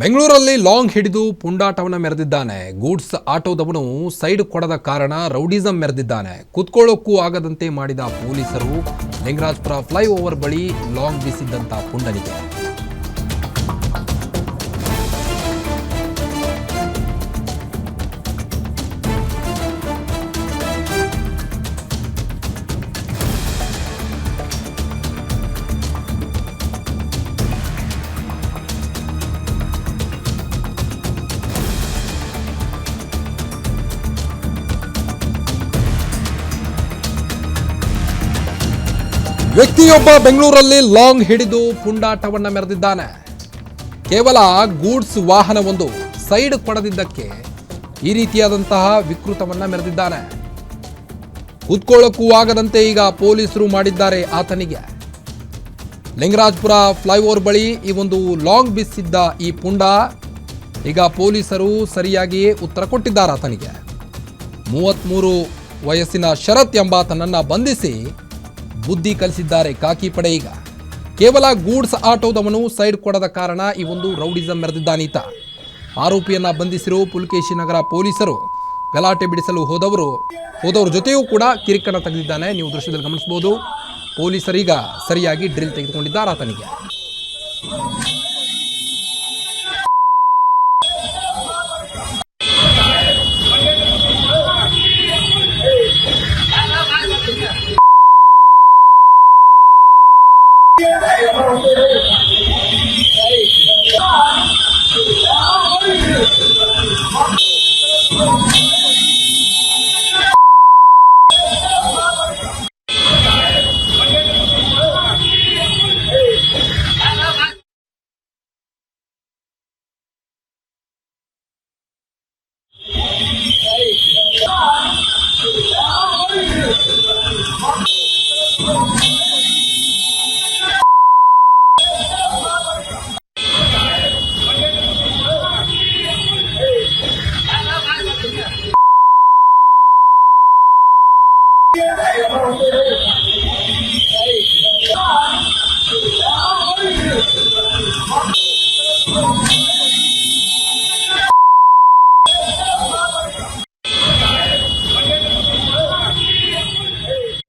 ಬೆಂಗಳೂರಲ್ಲಿ ಲಾಂಗ್ ಹಿಡಿದು ಪುಂಡಾಟವನ್ನು ಮೆರೆದಿದ್ದಾನೆ. Goods ಆಟೋದವನು side ಕೊಡದ ಕಾರಣ ರೌಡಿಸಂ ಮೆರೆದಿದ್ದಾನೆ. ಕುತ್ಕೊಳ್ಳೋಕ್ಕೂ ಆಗದಂತೆ ಮಾಡಿದ ಪೊಲೀಸರು ಲಿಂಗರಾಜಪುರ ಫ್ಲೈಓವರ್ ಬಳಿ ಲಾಂಗ್ ಬೀಸಿದ್ದಂತ ಪುಂಡನಿಗೆ ವ್ಯಕ್ತಿಯೊಬ್ಬ ಬೆಂಗಳೂರಲ್ಲಿ ಲಾಂಗ್ ಹಿಡಿದು ಪುಂಡಾಟವನ್ನ ಮೆರೆದಿದ್ದಾನೆ. ಕೇವಲ ಗೂಡ್ಸ್ ವಾಹನವೊಂದು ಸೈಡ್ ಕೊಡದಿದ್ದಕ್ಕೆ ಈ ರೀತಿಯಾದಂತಹ ವಿಕೃತವನ್ನ ಮೆರೆದಿದ್ದಾನೆ. ಕೂತ್ಕೊಳ್ಳೋಕ್ಕೂ ಆಗದಂತೆ ಈಗ ಪೊಲೀಸರು ಮಾಡಿದ್ದಾರೆ ಆತನಿಗೆ. ಲಿಂಗರಾಜಪುರ ಫ್ಲೈಓವರ್ ಬಳಿ ಈ ಒಂದು ಲಾಂಗ್ ಬೀಸಿದ್ದ ಈ ಪುಂಡ ಈಗ ಪೊಲೀಸರು ಸರಿಯಾಗಿಯೇ ಉತ್ತರ ಕೊಟ್ಟಿದ್ದಾರೆ ಆತನಿಗೆ. 33 ವಯಸ್ಸಿನ ಶರತ್ ಎಂಬಾತನನ್ನ ಬಂಧಿಸಿ ಬುದ್ಧಿ ಕಲಿಸಿದ್ದಾರೆ ಖಾಕಿ ಪಡೆ. ಈಗ ಕೇವಲ ಗೂಡ್ಸ್ ಆಟೋದವನು ಸೈಡ್ ಕೊಡದ ಕಾರಣ ಈ ಒಂದು ರೌಡಿಸಂ ಮೆರೆದಿದ್ದಾನೀತ. ಆರೋಪಿಯನ್ನ ಬಂಧಿಸಿರೋ ಪುಲಕೇಶಿ ನಗರ ಪೊಲೀಸರು ಗಲಾಟೆ ಬಿಡಿಸಲು ಹೋದವರ ಜೊತೆಯೂ ಕೂಡ ಕಿರಿಕನ್ನು ತೆಗೆದಿದ್ದಾನೆ. ನೀವು ದೃಶ್ಯದಲ್ಲಿ ಗಮನಿಸಬಹುದು. ಪೊಲೀಸರೀಗ ಸರಿಯಾಗಿ ಡ್ರಿಲ್ ತೆಗೆದುಕೊಂಡಿದ್ದಾರೆ ಆತನಿಗೆ.